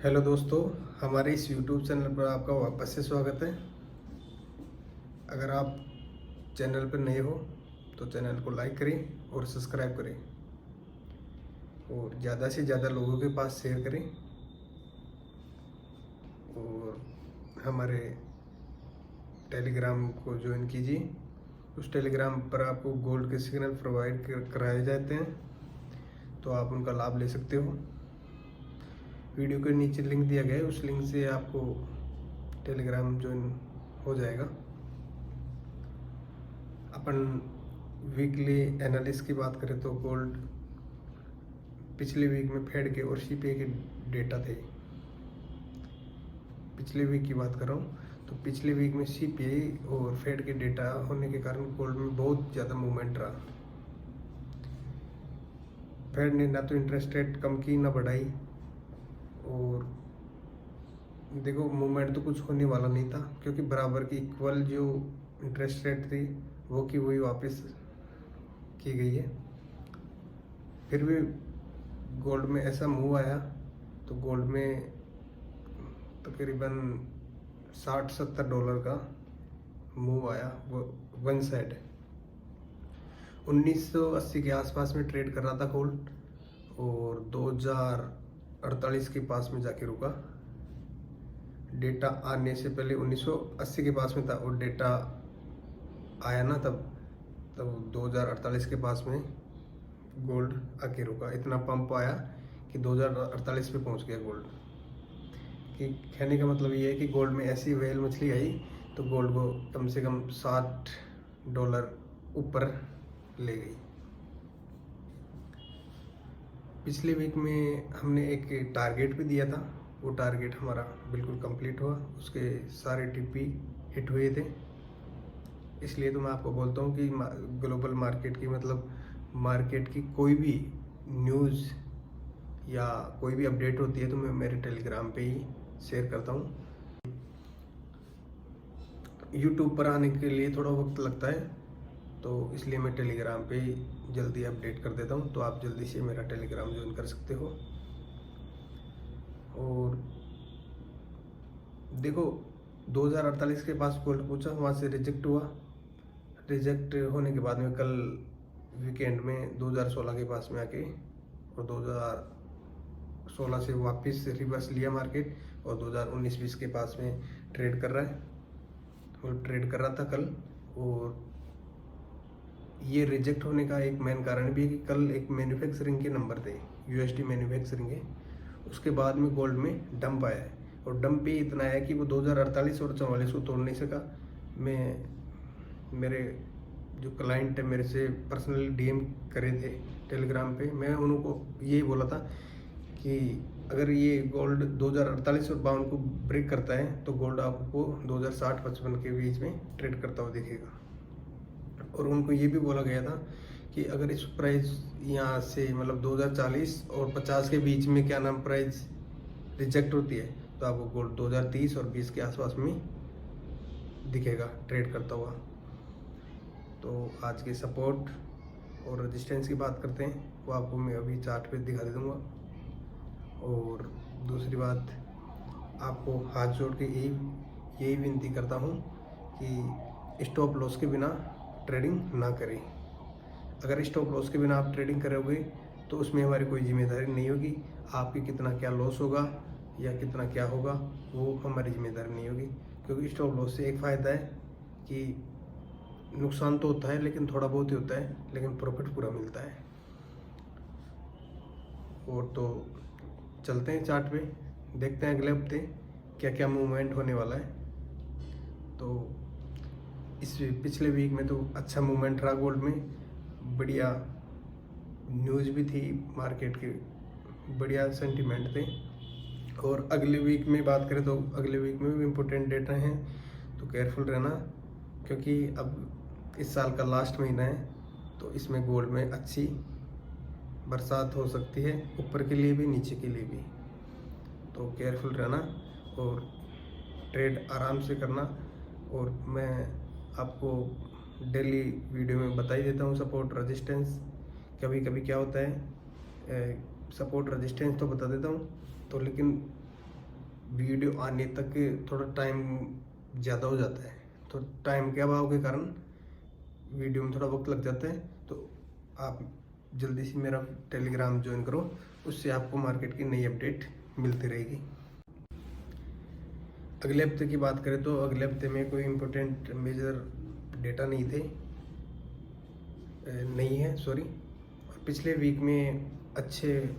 Hello दोस्तों, हमारे इस YouTube चैनल पर आपका वापस से स्वागत है। अगर आप चैनल पर नए हो तो चैनल को लाइक करें और सब्सक्राइब करें और ज़्यादा से ज़्यादा लोगों के पास शेयर करें। और हमारे टेलीग्राम को ज्वाइन कीजिए। उस टेलीग्राम पर आपको गोल्ड के सिग्नल प्रोवाइड कराए जाते हैं, तो आप उनका लाभ ले सकते हो। वीडियो के नीचे लिंक दिया गया है, उस लिंक से आपको टेलीग्राम ज्वाइन हो जाएगा। अपन वीकली एनालिसिस की बात करें तो गोल्ड पिछले वीक में फेड के और सीपीआई के डेटा थे। पिछले वीक की बात कर रहा हूँ, तो पिछले वीक में सीपीआई और फेड के डेटा होने के कारण गोल्ड में बहुत ज़्यादा मूवमेंट रहा। फेड ने ना तो इंटरेस्ट रेट कम की ना बढ़ाई, और देखो मूवमेंट तो कुछ होने वाला नहीं था, क्योंकि बराबर की इक्वल जो इंटरेस्ट रेट थी वो की वही वापस की गई है। फिर भी गोल्ड में ऐसा मूव आया तो गोल्ड में तकरीबन 60-70 डॉलर का मूव आया, वो वन साइड 1980 के आसपास में ट्रेड कर रहा था गोल्ड, और 2048 के पास में जाके रुका। डेटा आने से पहले 1980 के पास में था, और डेटा आया ना तब 2048 के पास में गोल्ड आके रुका। इतना पंप आया कि 2048 पे पहुंच गया गोल्ड। कि कहने का मतलब ये है कि गोल्ड में ऐसी व्हेल मछली आई तो गोल्ड को कम से कम $60 ऊपर ले गई। पिछले वीक में हमने एक टारगेट भी दिया था, वो टारगेट हमारा बिल्कुल कंप्लीट हुआ, उसके सारे टिप्पी हिट हुए थे। इसलिए तो मैं आपको बोलता हूँ कि ग्लोबल मार्केट की मार्केट की कोई भी न्यूज़ या कोई भी अपडेट होती है तो मैं मेरे टेलीग्राम पे ही शेयर करता हूँ। यूट्यूब पर आने के लिए थोड़ा वक्त लगता है, तो इसलिए मैं टेलीग्राम पे ही जल्दी अपडेट कर देता हूँ, तो आप जल्दी से मेरा टेलीग्राम ज्वाइन कर सकते हो। और देखो 2048 के पास गोल्ड पूछा, वहाँ से रिजेक्ट हुआ। रिजेक्ट होने के बाद में कल वीकेंड में 2016 के पास में आके, और 2016 से वापस रिवर्स लिया मार्केट, और 2019-20 के पास में ट्रेड कर रहा है, और ट्रेड कर रहा था कल। और ये रिजेक्ट होने का एक मेन कारण भी है कि कल एक मैन्युफैक्चरिंग के नंबर थे, यूएसडी मैन्युफैक्चरिंग के। उसके बाद में गोल्ड में डंप आया है, और डंप भी इतना आया कि वो 2048 और 44 को तोड़ नहीं सका। मेरे जो क्लाइंट है मेरे से पर्सनली डीएम करे थे टेलीग्राम पे, मैं उनको यही बोला था कि अगर ये गोल्ड 2048 और 52 को ब्रेक करता है तो गोल्ड आपको 2060-55 के बीच में ट्रेड करता हुआ दिखेगा। और उनको ये भी बोला गया था कि अगर इस प्राइस यहाँ से 2040 और 50 के बीच में क्या नाम प्राइस रिजेक्ट होती है तो आपको गोल्ड 2030 और 20 के आसपास में दिखेगा ट्रेड करता हुआ। तो आज के सपोर्ट और रेजिस्टेंस की बात करते हैं, वो आपको मैं अभी चार्ट पे दिखा दे दूँगा। और दूसरी बात, आपको हाथ जोड़ के यही विनती करता हूँ कि स्टॉप लॉस के बिना ट्रेडिंग ना करें। अगर स्टॉप लॉस के बिना आप ट्रेडिंग करोगे तो उसमें हमारी कोई जिम्मेदारी नहीं होगी। आपकी कितना क्या लॉस होगा या कितना क्या होगा वो हमारी जिम्मेदारी नहीं होगी, क्योंकि स्टॉप लॉस से एक फ़ायदा है कि नुकसान तो होता है लेकिन थोड़ा बहुत ही होता है, लेकिन प्रॉफिट पूरा मिलता है। और तो चलते हैं चार्ट पे, देखते हैं अगले हफ्ते क्या क्या मूवमेंट होने वाला है। तो इस पिछले वीक में तो अच्छा मूवमेंट रहा गोल्ड में, बढ़िया न्यूज़ भी थी मार्केट की, बढ़िया सेंटिमेंट थे। और अगले वीक में बात करें तो अगले वीक में भी इम्पोर्टेंट डेटा हैं, तो केयरफुल रहना, क्योंकि अब इस साल का लास्ट महीना है, तो इसमें गोल्ड में अच्छी बरसात हो सकती है, ऊपर के लिए भी नीचे के लिए भी। तो केयरफुल रहना और ट्रेड आराम से करना। और मैं आपको डेली वीडियो में बता ही देता हूँ सपोर्ट रेजिस्टेंस। कभी कभी क्या होता है, सपोर्ट रेजिस्टेंस तो बता देता हूँ तो, लेकिन वीडियो आने तक थोड़ा टाइम ज़्यादा हो जाता है, तो टाइम के अभाव के कारण वीडियो में थोड़ा वक्त लग जाता है। तो आप जल्दी से मेरा टेलीग्राम ज्वाइन करो, उससे आपको मार्केट की नई अपडेट मिलती रहेगी। अगले हफ्ते की बात करें तो अगले हफ्ते में कोई इम्पोर्टेंट मेजर डेटा नहीं थे, नहीं है सॉरी। और पिछले वीक में अच्छे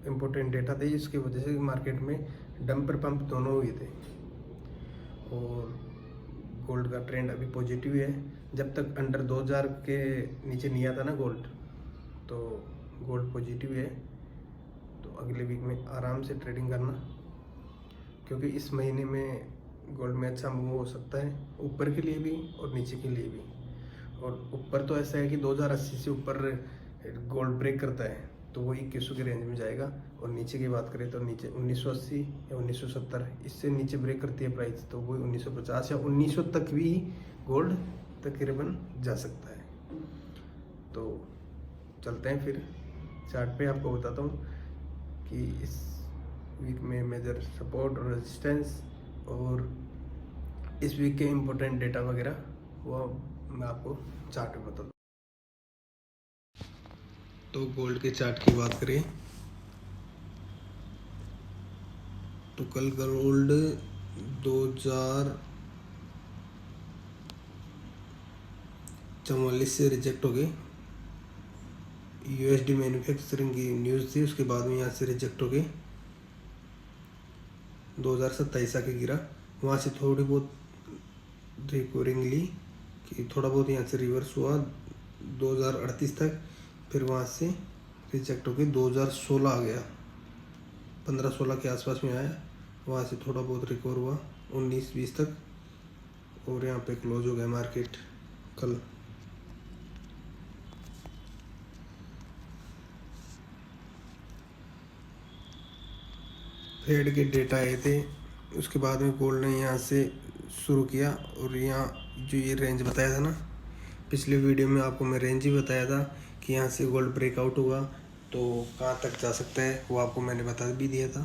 इम्पोर्टेंट डेटा थे, जिसकी वजह से मार्केट में डंप और पंप दोनों हुए थे। और गोल्ड का ट्रेंड अभी पॉजिटिव है। जब तक अंडर 2000 के नीचे नहीं आता ना गोल्ड, तो गोल्ड पॉजिटिव है। तो अगले वीक में आराम से ट्रेडिंग करना, क्योंकि इस महीने में गोल्ड में अच्छा मूव हो सकता है, ऊपर के लिए भी और नीचे के लिए भी। और ऊपर तो ऐसा है कि 2080 से ऊपर गोल्ड ब्रेक करता है तो वो 2100 के रेंज में जाएगा। और नीचे की बात करें तो नीचे 1980 या 1970, इससे नीचे ब्रेक करती है प्राइस, तो वो 1950 या 1900 तक भी गोल्ड तकरीबन जा सकता है। तो चलते हैं फिर चार्ट पे, आपको बताता हूँ कि इस वीक में मेजर सपोर्ट और रेजिस्टेंस और इस वीक के इम्पोर्टेंट डेटा वगैरह वो मैं आपको चार्ट पे बताता हूँ। तो गोल्ड के चार्ट की बात करें तो कल गोल्ड 2044 से रिजेक्ट हो गए। यूएसडी मैन्युफैक्चरिंग की न्यूज़ थी, उसके बाद में यहाँ से रिजेक्ट हो गए। 2027 आके गिरा, वहाँ से थोड़ी बहुत रिकवरिंग ली कि थोड़ा बहुत यहाँ से रिवर्स हुआ 2038 तक, फिर वहाँ से रिजेक्ट होके 2016 आ गया, 15-16 के आसपास में आया। वहाँ से थोड़ा बहुत रिकवर हुआ 19-20 तक, और यहाँ पे क्लोज हो गया मार्केट कल। फेड के डेटा आए थे, उसके बाद में गोल्ड ने यहाँ से शुरू किया। और यहाँ जो ये रेंज बताया था ना, पिछले वीडियो में आपको मैं रेंज ही बताया था कि यहाँ से गोल्ड ब्रेकआउट होगा तो कहाँ तक जा सकता है, वो आपको मैंने बता भी दिया था।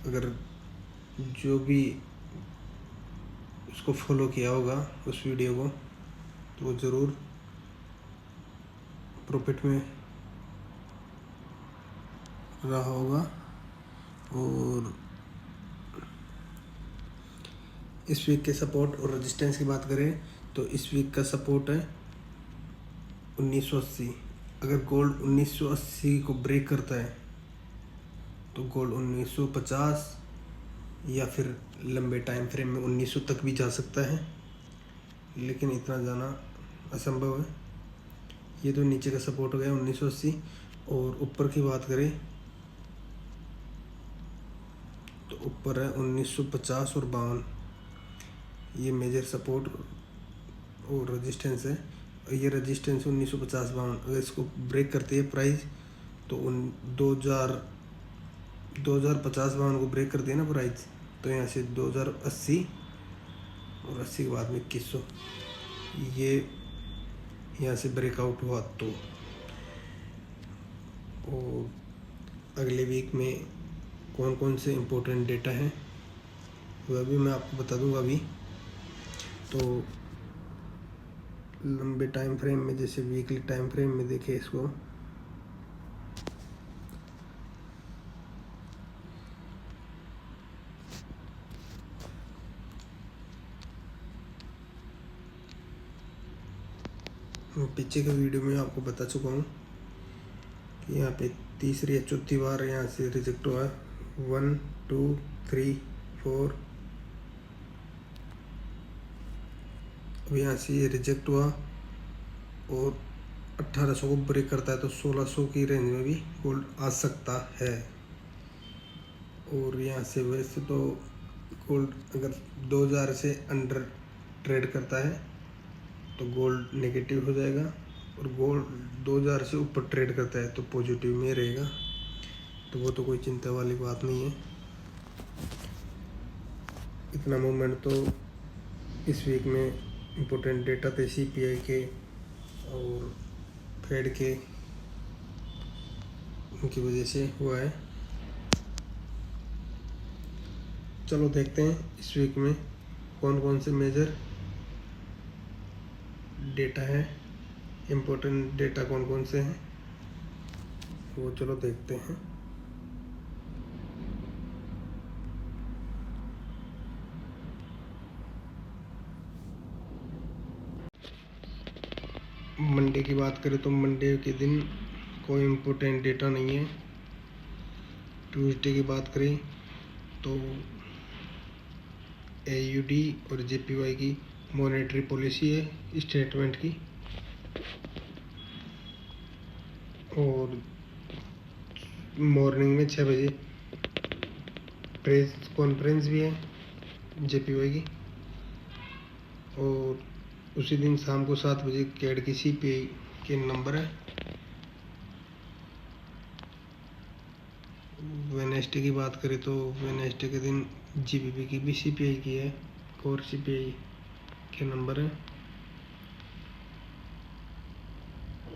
अगर जो भी उसको फॉलो किया होगा उस वीडियो को, तो वो ज़रूर प्रॉफिट में रहा होगा। और इस वीक के सपोर्ट और रेजिस्टेंस की बात करें तो इस वीक का सपोर्ट है 1980। अगर गोल्ड 1980 को ब्रेक करता है तो गोल्ड 1950 या फिर लंबे टाइम फ्रेम में 1900 तक भी जा सकता है, लेकिन इतना जाना असंभव है। ये तो नीचे का सपोर्ट हो गया 1980। और ऊपर की बात करें तो ऊपर है 1950 और 52, ये मेजर सपोर्ट और रेजिस्टेंस है। और ये रेजिस्टेंस 1950-52, अगर इसको ब्रेक करती है प्राइस तो 2050-52 को ब्रेक करती है ना प्राइस, तो यहाँ से 2080 और 80 के बाद में 2100, ये यहाँ से ब्रेकआउट हुआ तो। और अगले वीक में कौन कौन से इम्पोर्टेंट डेटा हैं वह भी मैं आपको बता दूंगा अभी। तो लंबे टाइम फ्रेम में, जैसे वीकली टाइम फ्रेम में देखें इसको, पीछे के वीडियो में आपको बता चुका हूँ कि यहाँ पे तीसरी या चौथी बार यहाँ से रिजेक्ट हुआ है। 1 2 3 4, अब यहाँ से ये रिजेक्ट हुआ और 1800 को ब्रेक करता है तो 1600 की रेंज में भी गोल्ड आ सकता है। और यहाँ से वैसे तो गोल्ड अगर 2000 से अंडर ट्रेड करता है तो गोल्ड नेगेटिव हो जाएगा, और गोल्ड 2000 से ऊपर ट्रेड करता है तो पॉजिटिव में रहेगा। तो वो तो कोई चिंता वाली बात नहीं है। इतना मूवमेंट तो इस वीक में इम्पोर्टेंट डेटा थे सीपीआई के और फेड के, उनकी वजह से हुआ है। चलो देखते हैं इस वीक में कौन कौन से मेजर डेटा है, इम्पोर्टेंट डेटा कौन कौन से हैं, वो चलो देखते हैं। मंडे की बात करें तो मंडे के दिन कोई इम्पोर्टेंट डेटा नहीं है। ट्यूसडे की बात करें तो AUD और JPY की मॉनेटरी पॉलिसी है स्टेटमेंट की, और मॉर्निंग में 6 बजे प्रेस कॉन्फ्रेंस भी है JPY की, और उसी दिन शाम को 7 बजे कैड की CPI के नंबर है। वेडनेसडे की बात करें तो वेडनेसडे के दिन GBP की भी CPI की है, कोर CPI के नंबर है,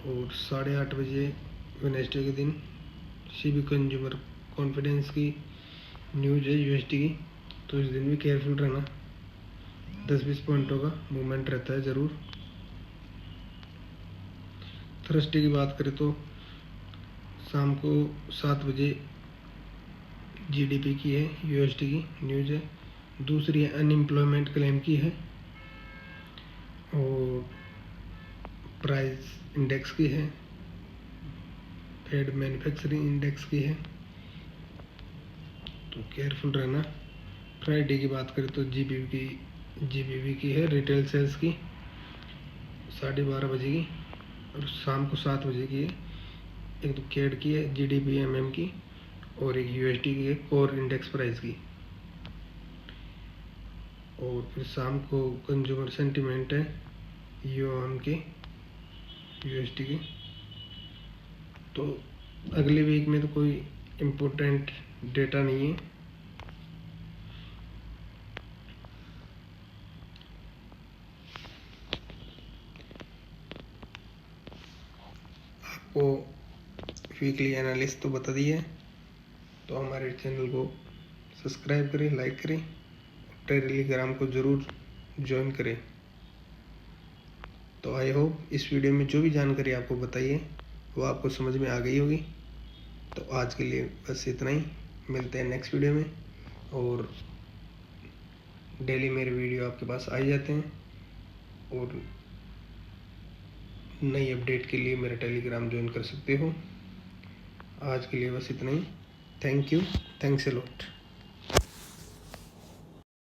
और 8:30 बजे वेडनेसडे के दिन CB कंज्यूमर कॉन्फिडेंस की न्यूज है USD की, तो इस दिन भी केयरफुल रहना, 10-20 पॉइंटों का मूवमेंट रहता है ज़रूर। थर्सडे की बात करें तो शाम को 7 बजे GDP की है USD की न्यूज है, दूसरी है अनएम्प्लॉयमेंट क्लेम की है, और प्राइस इंडेक्स की है, फेड मैन्युफैक्चरिंग इंडेक्स की है, तो केयरफुल रहना। फ्राइडे की बात करें तो GBP की है रिटेल सेल्स की 12:30 बजे की, और शाम को 7 बजे की है। एक तो कैड की है GDP MM की, और एक USD की है कोर इंडेक्स प्राइस की, और फिर शाम को कंज्यूमर सेंटिमेंट है UOM के USD की। तो अगले वीक में तो कोई इम्पोर्टेंट डेटा नहीं है। आपको वीकली एनालिस्ट तो बता दी है, तो हमारे चैनल को सब्सक्राइब करें, लाइक करें, टेलीग्राम को ज़रूर ज्वाइन करें। तो आई होप इस वीडियो में जो भी जानकारी आपको बताई है वो आपको समझ में आ गई होगी। तो आज के लिए बस इतना ही, मिलते हैं नेक्स्ट वीडियो में, और डेली मेरे वीडियो आपके पास आ जाते हैं, और नई अपडेट के लिए मेरा टेलीग्राम ज्वाइन कर सकते हो। आज के लिए बस इतना ही। Thank you, thanks a lot.